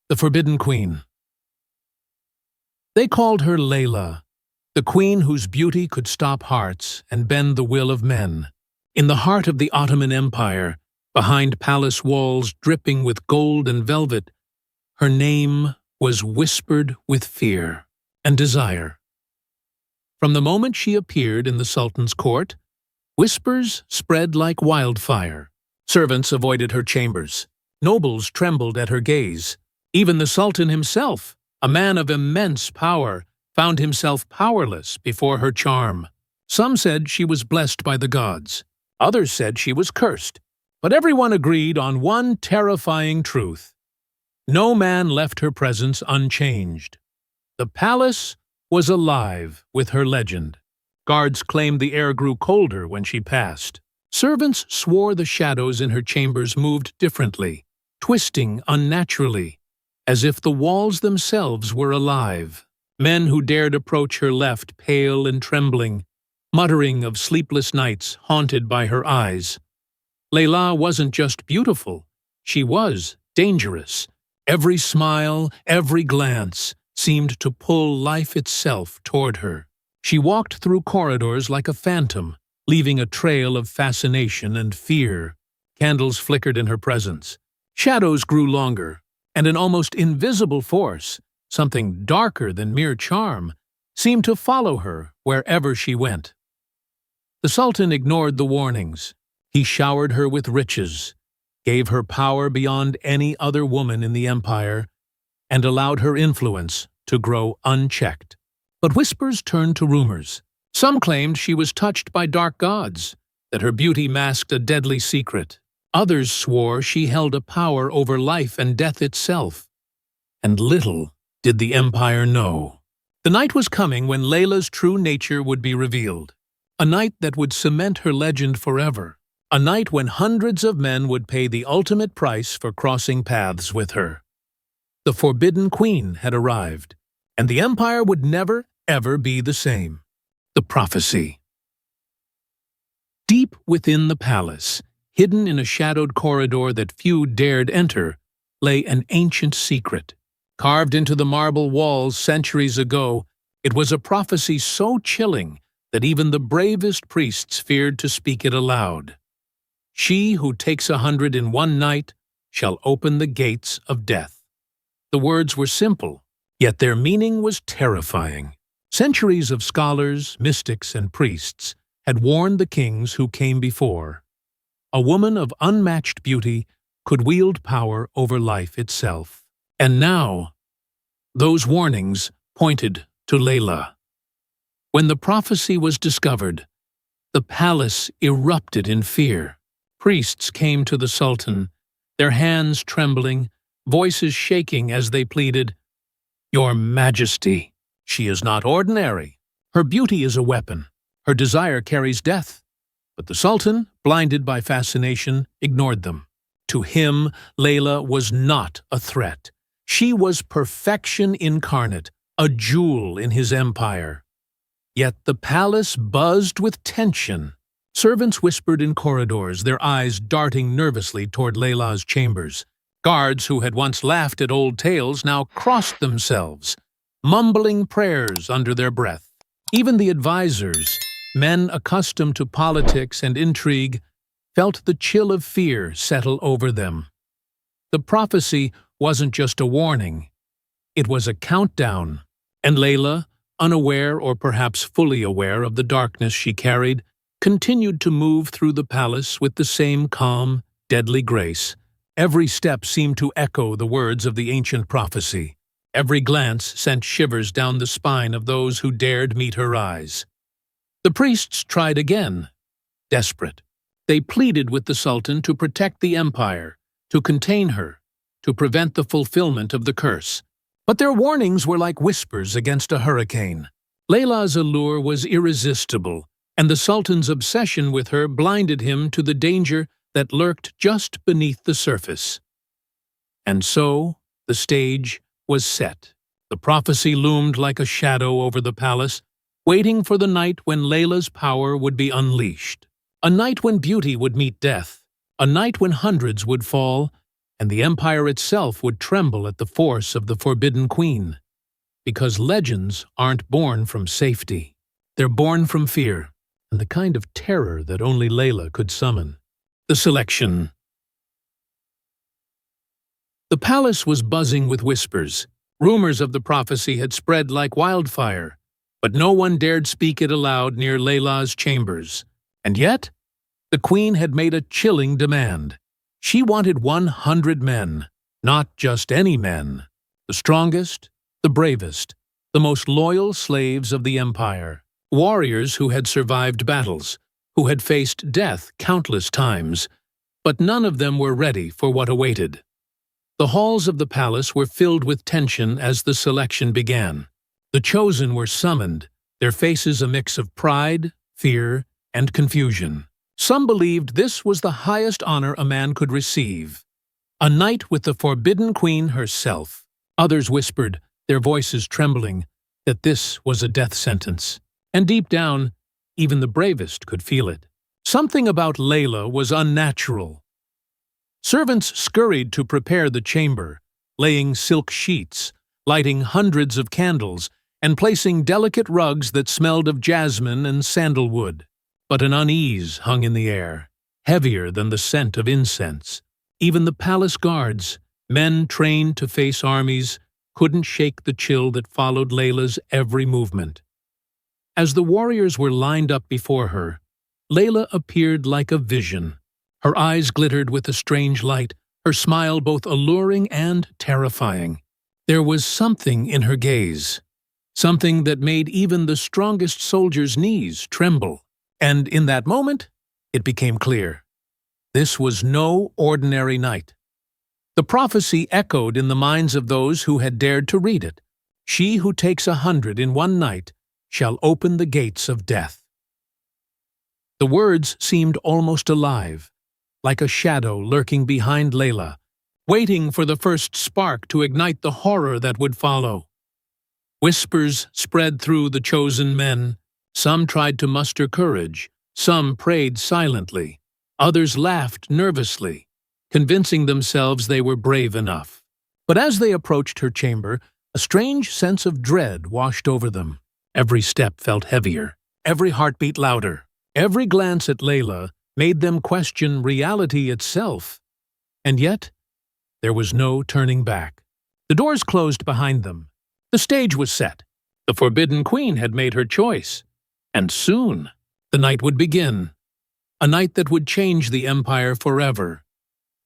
the Forbidden Queen. They called her Leyla, the queen whose beauty could stop hearts and bend the will of men. In the heart of the Ottoman Empire, behind palace walls dripping with gold and velvet, her name was whispered with fear and desire. From the moment she appeared in the Sultan's court, whispers spread like wildfire. Servants avoided her chambers. Nobles trembled at her gaze. Even the Sultan himself, a man of immense power, found himself powerless before her charm. Some said she was blessed by the gods. Others said she was cursed. But everyone agreed on one terrifying truth. No man left her presence unchanged. The palace was alive with her legend. Guards claimed the air grew colder when she passed. Servants swore the shadows in her chambers moved differently, twisting unnaturally, as if the walls themselves were alive. Men who dared approach her left pale and trembling, muttering of sleepless nights haunted by her eyes. Leyla wasn't just beautiful, she was dangerous. Every smile, every glance seemed to pull life itself toward her. She walked through corridors like a phantom, leaving a trail of fascination and fear. Candles flickered in her presence. Shadows grew longer, and an almost invisible force, something darker than mere charm, seemed to follow her wherever she went. The Sultan ignored the warnings. He showered her with riches, gave her power beyond any other woman in the empire, and allowed her influence to grow unchecked. But whispers turned to rumors. Some claimed she was touched by dark gods, that her beauty masked a deadly secret. Others swore she held a power over life and death itself. And little did the empire know. The night was coming when Leyla's true nature would be revealed. A night that would cement her legend forever. A night when hundreds of men would pay the ultimate price for crossing paths with her. The Forbidden Queen had arrived, and the empire would never, ever be the same. The prophecy. Deep within the palace, hidden in a shadowed corridor that few dared enter, lay an ancient secret. Carved into the marble walls centuries ago, it was a prophecy so chilling that even the bravest priests feared to speak it aloud. She who takes 100 in one night shall open the gates of death. The words were simple, yet their meaning was terrifying. Centuries of scholars, mystics, and priests had warned the kings who came before. A woman of unmatched beauty could wield power over life itself. And now, those warnings pointed to Leyla. When the prophecy was discovered, the palace erupted in fear. Priests came to the Sultan, their hands trembling, voices shaking as they pleaded, "Your Majesty, she is not ordinary. Her beauty is a weapon. Her desire carries death." But the Sultan, blinded by fascination, ignored them. To him, Leyla was not a threat. She was perfection incarnate, a jewel in his empire. Yet the palace buzzed with tension. Servants whispered in corridors, their eyes darting nervously toward Leyla's chambers. Guards who had once laughed at old tales now crossed themselves, mumbling prayers under their breath. Even the advisors, men accustomed to politics and intrigue, felt the chill of fear settle over them. The prophecy wasn't just a warning. It was a countdown, and Leyla, unaware or perhaps fully aware of the darkness she carried, continued to move through the palace with the same calm, deadly grace. Every step seemed to echo the words of the ancient prophecy. Every glance sent shivers down the spine of those who dared meet her eyes. The priests tried again, desperate. They pleaded with the Sultan to protect the empire, to contain her, to prevent the fulfillment of the curse. But their warnings were like whispers against a hurricane. Leyla's allure was irresistible, and the Sultan's obsession with her blinded him to the danger that lurked just beneath the surface. And so, the stage was set. The prophecy loomed like a shadow over the palace, waiting for the night when Leyla's power would be unleashed. A night when beauty would meet death, a night when hundreds would fall, and the empire itself would tremble at the force of the Forbidden Queen. Because legends aren't born from safety. They're born from fear, and the kind of terror that only Leyla could summon. The selection. The palace was buzzing with whispers. Rumors of the prophecy had spread like wildfire, but no one dared speak it aloud near Leyla's chambers. And yet, the queen had made a chilling demand. She wanted 100 men, not just any men. The strongest, the bravest, the most loyal slaves of the empire. Warriors who had survived battles, who had faced death countless times, but none of them were ready for what awaited. The halls of the palace were filled with tension as the selection began. The chosen were summoned, their faces a mix of pride, fear, and confusion. Some believed this was the highest honor a man could receive, a night with the Forbidden Queen herself. Others whispered, their voices trembling, that this was a death sentence. And deep down, even the bravest could feel it. Something about Leyla was unnatural. Servants scurried to prepare the chamber, laying silk sheets, lighting hundreds of candles, and placing delicate rugs that smelled of jasmine and sandalwood. But an unease hung in the air, heavier than the scent of incense. Even the palace guards, men trained to face armies, couldn't shake the chill that followed Leyla's every movement. As the warriors were lined up before her, Leyla appeared like a vision. Her eyes glittered with a strange light, her smile both alluring and terrifying. There was something in her gaze, something that made even the strongest soldier's knees tremble. And in that moment, it became clear. This was no ordinary night. The prophecy echoed in the minds of those who had dared to read it. She who takes 100 in one night shall open the gates of death. The words seemed almost alive, like a shadow lurking behind Leyla, waiting for the first spark to ignite the horror that would follow. Whispers spread through the chosen men. Some tried to muster courage, some prayed silently, others laughed nervously, convincing themselves they were brave enough. But as they approached her chamber, a strange sense of dread washed over them. Every step felt heavier, every heartbeat louder. Every glance at Leyla made them question reality itself. And yet, there was no turning back. The doors closed behind them. The stage was set. The Forbidden Queen had made her choice. And soon, the night would begin. A night that would change the empire forever.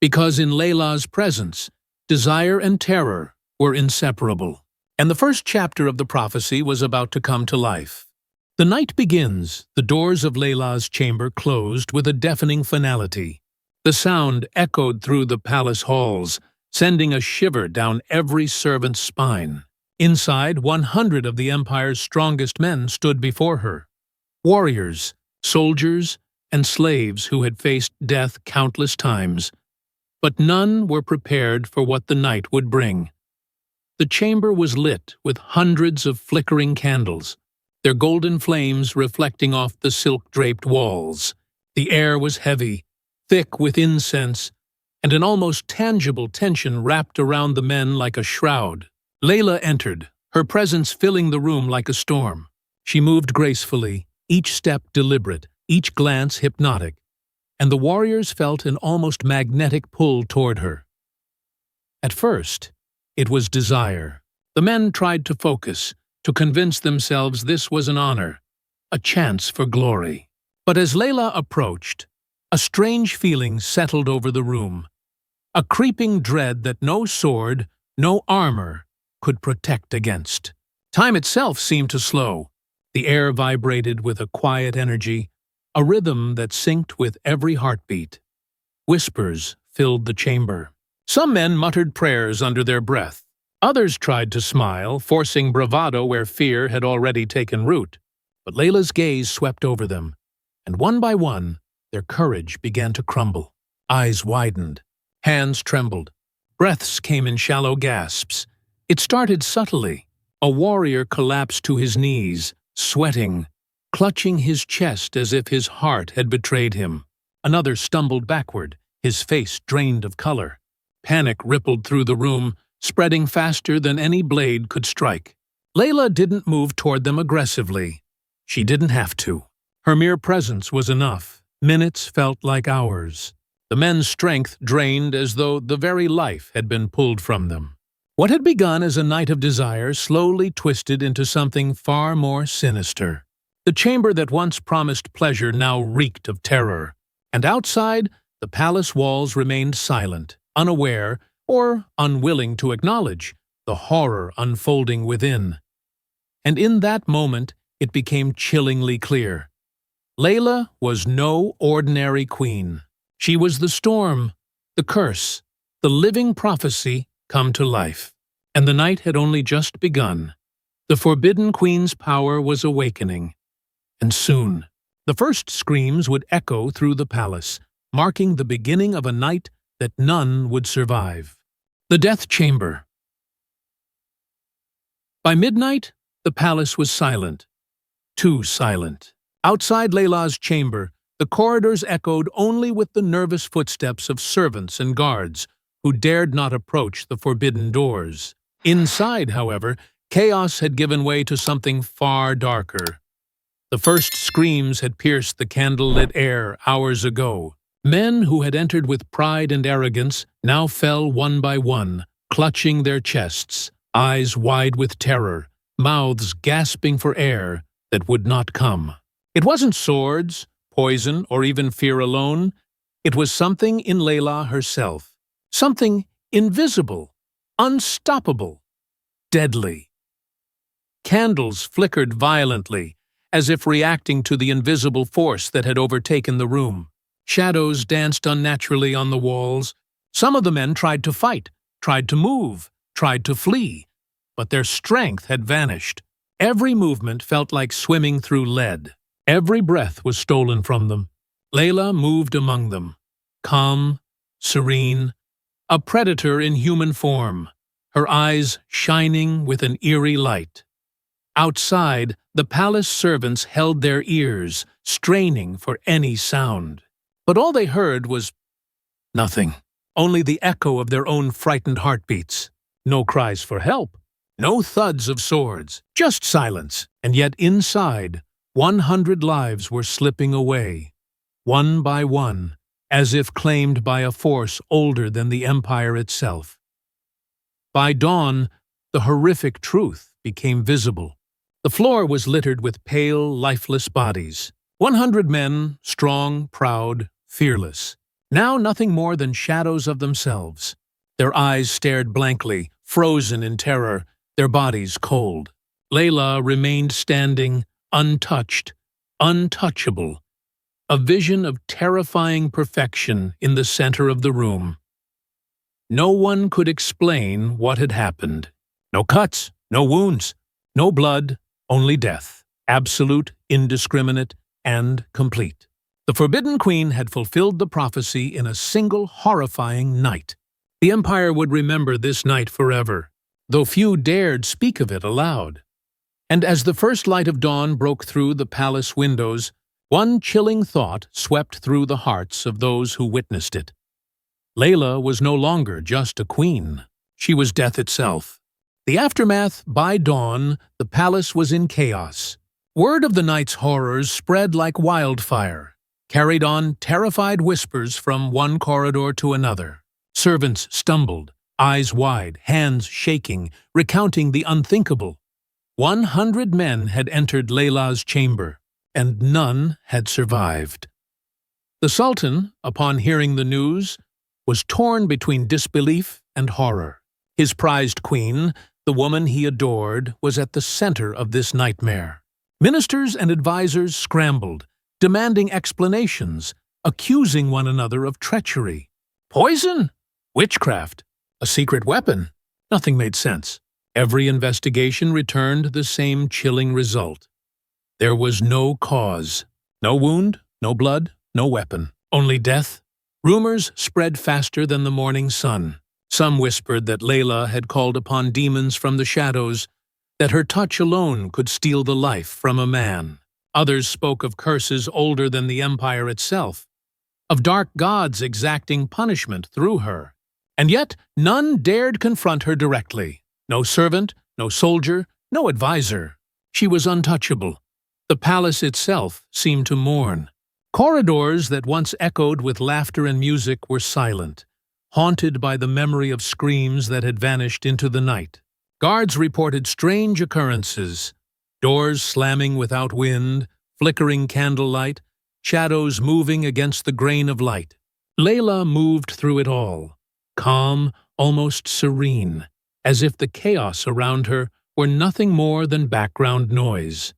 Because in Leyla's presence, desire and terror were inseparable. And the first chapter of the prophecy was about to come to life. The night begins. The doors of Leyla's chamber closed with a deafening finality. The sound echoed through the palace halls, sending a shiver down every servant's spine. Inside, 100 of the empire's strongest men stood before her. Warriors, soldiers, and slaves who had faced death countless times. But none were prepared for what the night would bring. The chamber was lit with hundreds of flickering candles, their golden flames reflecting off the silk-draped walls. The air was heavy, thick with incense, and an almost tangible tension wrapped around the men like a shroud. Leyla entered, her presence filling the room like a storm. She moved gracefully, each step deliberate, each glance hypnotic, and the warriors felt an almost magnetic pull toward her. At first, it was desire. The men tried to focus, to convince themselves this was an honor, a chance for glory. But as Leyla approached, a strange feeling settled over the room, a creeping dread that no sword, no armor could protect against. Time itself seemed to slow. The air vibrated with a quiet energy, a rhythm that synced with every heartbeat. Whispers filled the chamber. Some men muttered prayers under their breath. Others tried to smile, forcing bravado where fear had already taken root. But Leyla's gaze swept over them, and one by one, their courage began to crumble. Eyes widened, hands trembled, breaths came in shallow gasps. It started subtly. A warrior collapsed to his knees, sweating, clutching his chest as if his heart had betrayed him. Another stumbled backward, his face drained of color. Panic rippled through the room, spreading faster than any blade could strike. Leyla didn't move toward them aggressively. She didn't have to. Her mere presence was enough. Minutes felt like hours. The men's strength drained as though the very life had been pulled from them. What had begun as a night of desire slowly twisted into something far more sinister. The chamber that once promised pleasure now reeked of terror. And outside, the palace walls remained silent, unaware or unwilling to acknowledge the horror unfolding within. And in that moment, it became chillingly clear. Leyla was no ordinary queen. She was the storm, the curse, the living prophecy come to life. And the night had only just begun. The Forbidden Queen's power was awakening. And soon, the first screams would echo through the palace, marking the beginning of a night that none would survive. The Death Chamber. By midnight, the palace was silent. Too silent. Outside Leyla's chamber, the corridors echoed only with the nervous footsteps of servants and guards who dared not approach the forbidden doors. Inside, however, chaos had given way to something far darker. The first screams had pierced the candlelit air hours ago. Men who had entered with pride and arrogance now fell one by one, clutching their chests, eyes wide with terror, mouths gasping for air that would not come. It wasn't swords, poison, or even fear alone. It was something in Leyla herself. Something invisible, unstoppable, deadly. Candles flickered violently, as if reacting to the invisible force that had overtaken the room. Shadows danced unnaturally on the walls. Some of the men tried to fight, tried to move, tried to flee, but their strength had vanished. Every movement felt like swimming through lead. Every breath was stolen from them. Leyla moved among them, calm, serene, a predator in human form, her eyes shining with an eerie light. Outside, the palace servants held their ears, straining for any sound. But all they heard was nothing, only the echo of their own frightened heartbeats. No cries for help, no thuds of swords, just silence. And yet inside, 100 lives were slipping away, one by one, as if claimed by a force older than the empire itself. By dawn, the horrific truth became visible. The floor was littered with pale, lifeless bodies. 100 men, strong, proud, fearless. Now nothing more than shadows of themselves. Their eyes stared blankly, frozen in terror, their bodies cold. Leyla remained standing, untouched, untouchable, a vision of terrifying perfection in the center of the room. No one could explain what had happened. No cuts, no wounds, no blood, only death, absolute, indiscriminate, and complete. The Forbidden Queen had fulfilled the prophecy in a single horrifying night. The Empire would remember this night forever, though few dared speak of it aloud. And as the first light of dawn broke through the palace windows, one chilling thought swept through the hearts of those who witnessed it. Leyla was no longer just a queen. She was death itself. The aftermath, by dawn, the palace was in chaos. Word of the night's horrors spread like wildfire, carried on terrified whispers from one corridor to another. Servants stumbled, eyes wide, hands shaking, recounting the unthinkable. 100 men had entered Leyla's chamber, and none had survived. The Sultan, upon hearing the news, was torn between disbelief and horror. His prized queen, the woman he adored, was at the center of this nightmare. Ministers and advisors scrambled, demanding explanations, accusing one another of treachery. Poison? Witchcraft? A secret weapon? Nothing made sense. Every investigation returned the same chilling result. There was no cause. No wound, no blood, no weapon. Only death. Rumors spread faster than the morning sun. Some whispered that Leyla had called upon demons from the shadows, that her touch alone could steal the life from a man. Others spoke of curses older than the empire itself, of dark gods exacting punishment through her. And yet none dared confront her directly. No servant, no soldier, no advisor. She was untouchable. The palace itself seemed to mourn. Corridors that once echoed with laughter and music were silent, haunted by the memory of screams that had vanished into the night. Guards reported strange occurrences, doors slamming without wind, flickering candlelight, shadows moving against the grain of light. Leyla moved through it all, calm, almost serene, as if the chaos around her were nothing more than background noise.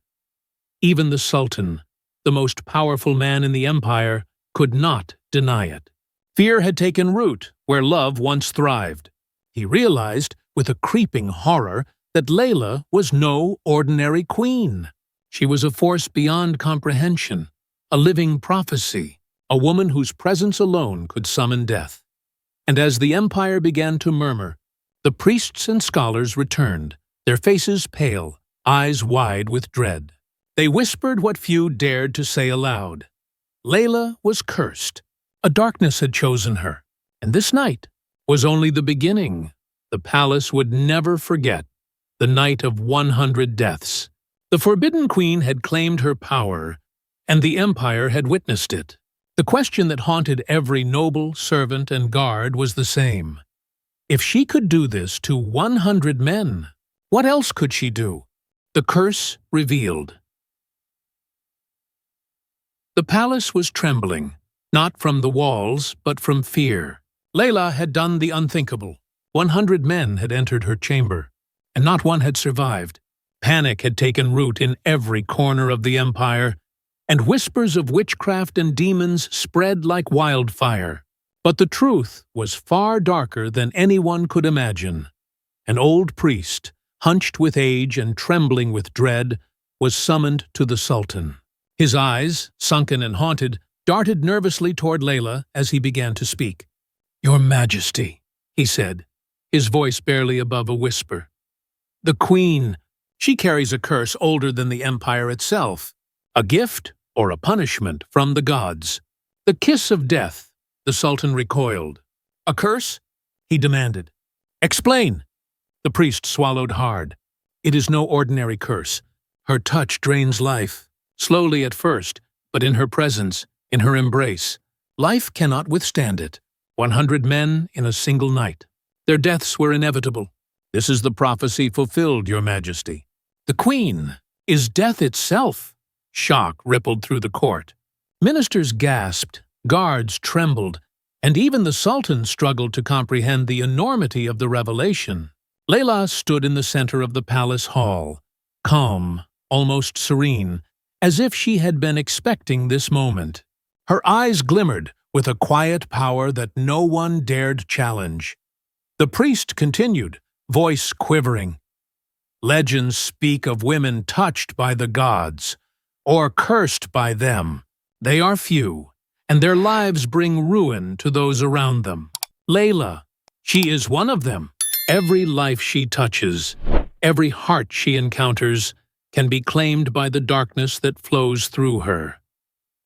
Even the Sultan, the most powerful man in the empire, could not deny it. Fear had taken root where love once thrived. He realized, with a creeping horror, that Leyla was no ordinary queen. She was a force beyond comprehension, a living prophecy, a woman whose presence alone could summon death. And as the empire began to murmur, the priests and scholars returned, their faces pale, eyes wide with dread. They whispered what few dared to say aloud. Leyla was cursed. A darkness had chosen her, and this night was only the beginning. The palace would never forget the night of 100 deaths. The Forbidden Queen had claimed her power, and the empire had witnessed it. The question that haunted every noble, servant, and guard was the same. If she could do this to 100 men, what else could she do? The curse revealed. The palace was trembling, not from the walls, but from fear. Leyla had done the unthinkable. 100 men had entered her chamber, and not one had survived. Panic had taken root in every corner of the empire, and whispers of witchcraft and demons spread like wildfire. But the truth was far darker than anyone could imagine. An old priest, hunched with age and trembling with dread, was summoned to the Sultan. His eyes, sunken and haunted, darted nervously toward Leyla as he began to speak. "Your Majesty," he said, his voice barely above a whisper. "The Queen, she carries a curse older than the empire itself, a gift or a punishment from the gods." The kiss of death, the Sultan recoiled. "A curse?" he demanded. "Explain." The priest swallowed hard. "It is no ordinary curse. Her touch drains life. Slowly at first, but in her presence, in her embrace. Life cannot withstand it. 100 men in a single night. Their deaths were inevitable. This is the prophecy fulfilled, Your Majesty." "The Queen is death itself." Shock rippled through the court. Ministers gasped, guards trembled, and even the Sultan struggled to comprehend the enormity of the revelation. Leyla stood in the center of the palace hall, calm, almost serene, as if she had been expecting this moment. Her eyes glimmered with a quiet power that no one dared challenge. The priest continued, voice quivering. "Legends speak of women touched by the gods, or cursed by them. They are few, and their lives bring ruin to those around them. Leyla, she is one of them. Every life she touches, every heart she encounters, can be claimed by the darkness that flows through her."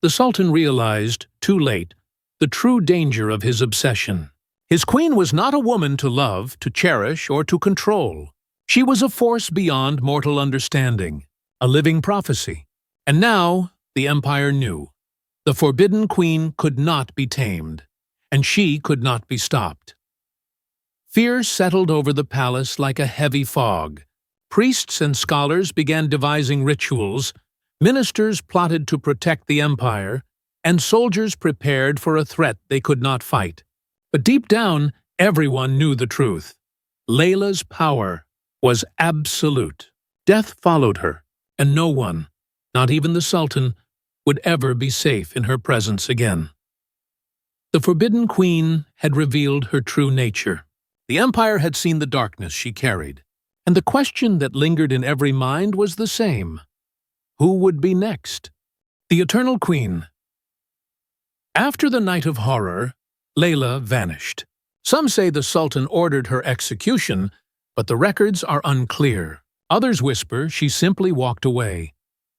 The Sultan realized, too late, the true danger of his obsession. His queen was not a woman to love, to cherish, or to control. She was a force beyond mortal understanding, a living prophecy. And now the empire knew. The Forbidden Queen could not be tamed, and she could not be stopped. Fear settled over the palace like a heavy fog. Priests and scholars began devising rituals, ministers plotted to protect the empire, and soldiers prepared for a threat they could not fight. But deep down, everyone knew the truth. Leyla's power was absolute. Death followed her, and no one, not even the Sultan, would ever be safe in her presence again. The Forbidden Queen had revealed her true nature. The empire had seen the darkness she carried, and the question that lingered in every mind was the same. Who would be next? The Eternal Queen. After the night of horror, Leyla vanished. Some say the Sultan ordered her execution, but the records are unclear. Others whisper she simply walked away,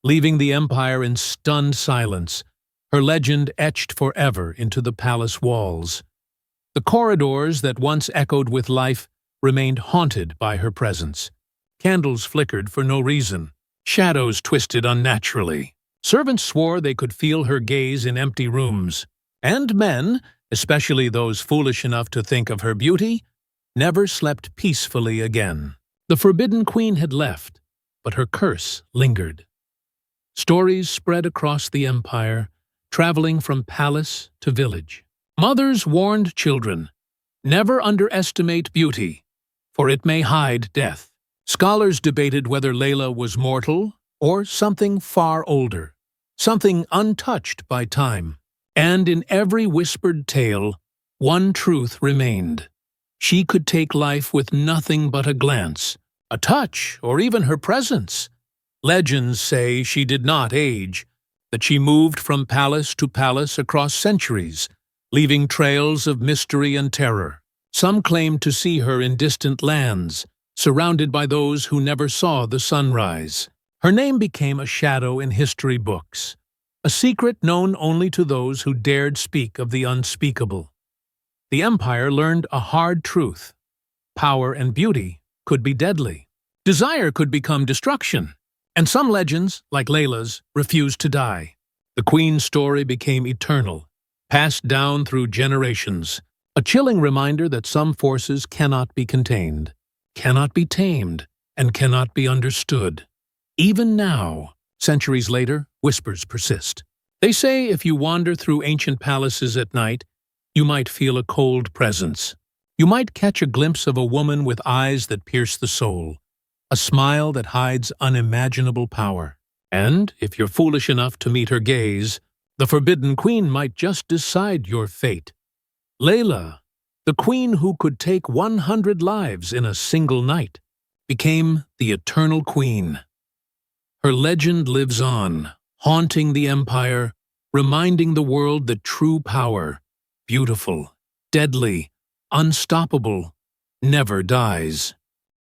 leaving the empire in stunned silence, her legend etched forever into the palace walls. The corridors that once echoed with life remained haunted by her presence. Candles flickered for no reason. Shadows twisted unnaturally. Servants swore they could feel her gaze in empty rooms. And men, especially those foolish enough to think of her beauty, never slept peacefully again. The Forbidden Queen had left, but her curse lingered. Stories spread across the empire, traveling from palace to village. Mothers warned children, never underestimate beauty, for it may hide death. Scholars debated whether Leyla was mortal or something far older, something untouched by time. And in every whispered tale, one truth remained. She could take life with nothing but a glance, a touch, or even her presence. Legends say she did not age, that she moved from palace to palace across centuries, leaving trails of mystery and terror. Some claim to see her in distant lands, surrounded by those who never saw the sunrise. Her name became a shadow in history books, a secret known only to those who dared speak of the unspeakable. The empire learned a hard truth. Power and beauty could be deadly. Desire could become destruction. And some legends, like Leyla's, refused to die. The queen's story became eternal, passed down through generations, a chilling reminder that some forces cannot be contained, cannot be tamed, and cannot be understood. Even now, centuries later, whispers persist. They say if you wander through ancient palaces at night, you might feel a cold presence. You might catch a glimpse of a woman with eyes that pierce the soul, a smile that hides unimaginable power. And, if you're foolish enough to meet her gaze, the Forbidden Queen might just decide your fate. Leyla, the queen who could take 100 lives in a single night, became the Eternal Queen. Her legend lives on, haunting the empire, reminding the world that true power, beautiful, deadly, unstoppable, never dies.